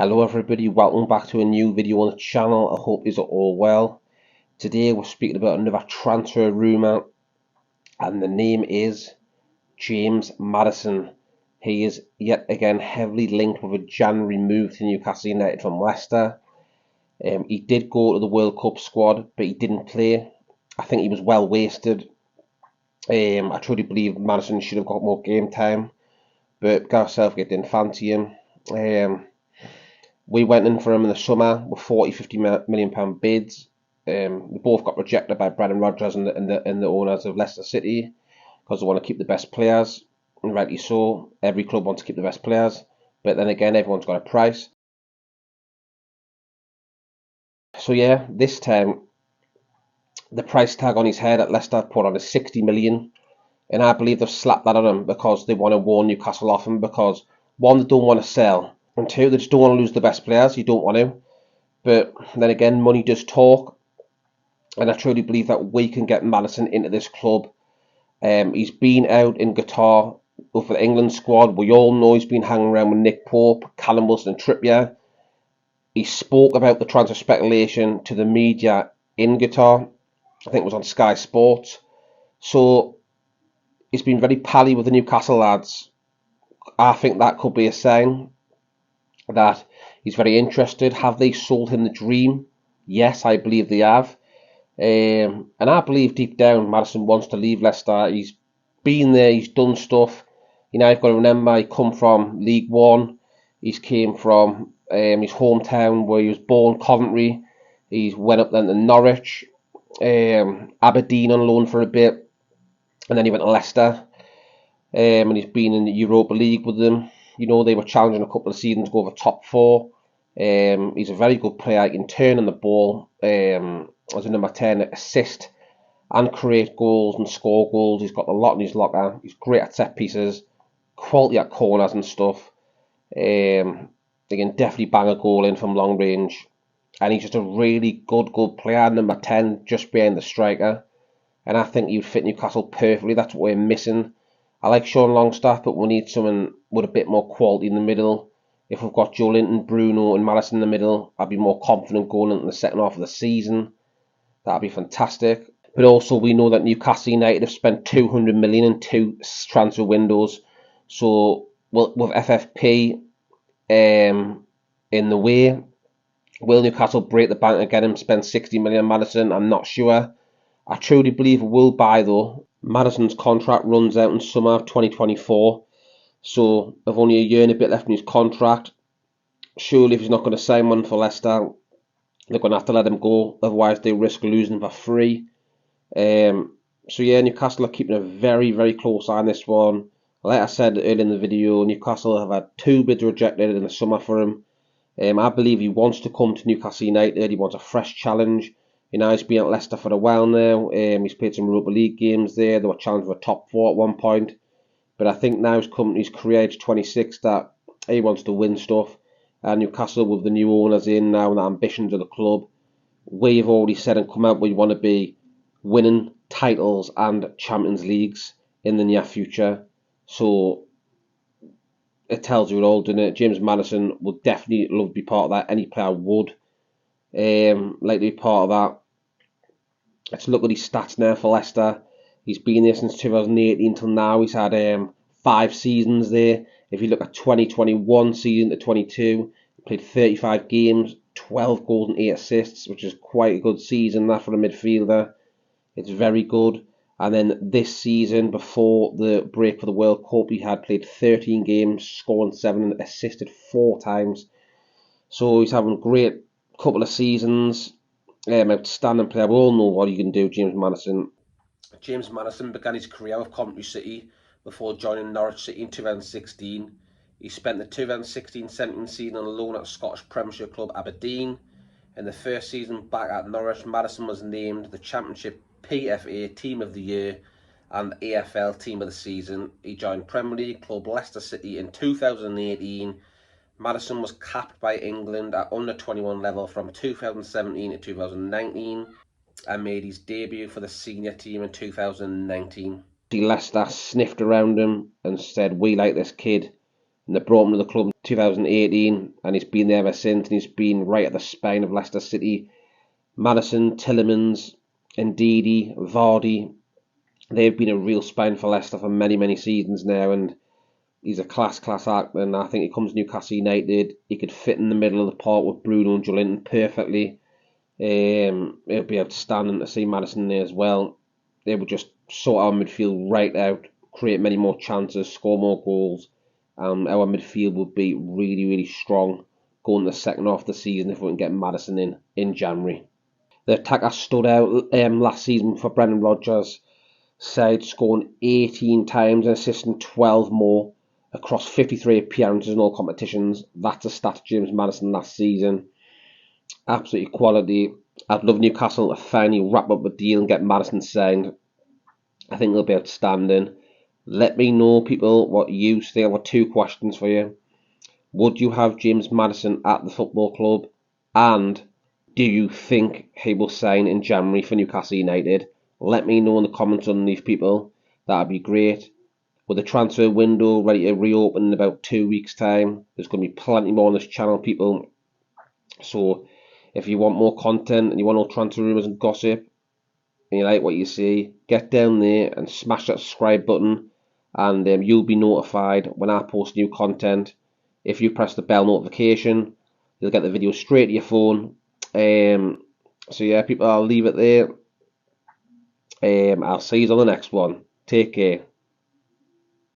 Hello everybody, welcome back to a new video on the channel. I hope you're all well. Today we're speaking about another transfer rumour, and the name is James Maddison. He is yet again heavily linked with a January move to Newcastle United from Leicester. He did go to the World Cup squad, but he didn't play. I think he was well wasted. I truly believe Maddison should have got more game time, but Gareth Southgate didn't fancy him. We went in for him in the summer with 40-50 million pound bids. We both got rejected by Brendan Rodgers and the owners of Leicester City because they want to keep the best players, and rightly so. Every club wants to keep the best players, but then again, everyone's got a price. So yeah, this time the price tag on his head at Leicester put on is 60 million, and I believe they've slapped that on him because they want to warn Newcastle off him, because one, they don't want to sell, and two, they just don't want to lose the best players. You don't want to. But then again, money does talk, and I truly believe that we can get Maddison into this club. He's been out in Qatar with the England squad. We all know he's been hanging around with Nick Pope, Callum Wilson and Trippier. He spoke about the transfer speculation to the media in Qatar. I think it was on Sky Sports. So he's been very pally with the Newcastle lads. I think that could be a sign that he's very interested. Have they sold him the dream? Yes, I believe they have. And I believe deep down Maddison wants to leave Leicester. He's been there, he's done stuff. You know, I've got to remember he come from League One. He's came from his hometown where he was born, Coventry. He's went up then to Norwich, Aberdeen on loan for a bit, and then he went to Leicester. And he's been in the Europa League with them. You know, they were challenging a couple of seasons to go over top four. He's a very good player. He can turn on the ball. As a number 10, assist and create goals and score goals. He's got a lot in his locker. He's great at set pieces, quality at corners and stuff. They can definitely bang a goal in from long range. And he's just a really good player, number 10, just behind the striker. And I think he would fit Newcastle perfectly. That's what we're missing. I like Sean Longstaff, but we need someone with a bit more quality in the middle. If we've got Joelinton, Bruno and Maddison in the middle, I'd be more confident going into the second half of the season. That'd be fantastic. But also, we know that Newcastle United have spent 200 million in two transfer windows. So, with FFP in the way, will Newcastle break the bank and get him spend 60 million on Maddison? I'm not sure. I truly believe we will buy though. Maddison's contract runs out in summer of 2024. So, with only a year and a bit left in his contract, surely if he's not going to sign one for Leicester, they're going to have to let him go. Otherwise, they risk losing for free. So yeah, Newcastle are keeping a very, very close eye on this one. Like I said earlier in the video, Newcastle have had 2 bids rejected in the summer for him. I believe he wants to come to Newcastle United. He wants a fresh challenge. You know, he's been at Leicester for a while now. He's played some Europa League games there. They were challenged for top 4 at one point. But I think now he's come to his career age 26 that he wants to win stuff. And Newcastle, with the new owners in now and the ambitions of the club, we've already said and come out we want to be winning titles and Champions Leagues in the near future. So it tells you it all, doesn't it? James Maddison would definitely love to be part of that. Any player would like to be part of that. Let's look at his stats now for Leicester. He's been there since 2018 till now. He's had 5 seasons there. If you look at 2021 season to 22, he played 35 games, 12 goals and 8 assists, which is quite a good season that for a midfielder. It's very good. And then this season, before the break for the World Cup, he had played 13 games, scoring 7 and assisted 4 times. So he's having a great couple of seasons. Outstanding player. We all know what he can do, James Maddison. James Maddison began his career with Coventry City before joining Norwich City in 2016. He spent the 2016-17 season on loan at Scottish Premiership club Aberdeen. In the first season back at Norwich, Maddison was named the Championship PFA Team of the Year and AFL Team of the Season. He joined Premier League club Leicester City in 2018. Maddison was capped by England at under-21 level from 2017 to 2019 and made his debut for the senior team in 2019. Leicester sniffed around him and said, we like this kid. And they brought him to the club in 2018, and he's been there ever since, and he's been right at the spine of Leicester City. Maddison, Tielemans, Ndidi, Vardy, they've been a real spine for Leicester for many, many seasons now, and he's a class actor, and I think he comes to Newcastle United, he could fit in the middle of the park with Bruno and Joelinton perfectly. It'll be outstanding to see Maddison there as well. They would just sort our midfield right out, create many more chances, score more goals. Our midfield would be really, really strong going to the second half of the season if we can get Maddison in January. The attacker stood out last season for Brendan Rodgers' side, scoring 18 times and assisting 12 more across 53 appearances in all competitions. That's a stat of James Maddison last season. Absolutely quality. I'd love Newcastle to finally wrap up the deal and get Maddison signed. I think it'll be outstanding. Let me know, people, what you think. I've got two questions for you. Would you have James Maddison at the football club? And do you think he will sign in January for Newcastle United? Let me know in the comments underneath, people. That'd be great. With the transfer window ready to reopen in about 2 weeks' time, there's going to be plenty more on this channel, people. So if you want more content and you want all transfer rumours and gossip, and you like what you see, get down there and smash that subscribe button, and you'll be notified when I post new content. If you press the bell notification, you'll get the video straight to your phone. So yeah, people, I'll leave it there. I'll see you on the next one. Take care.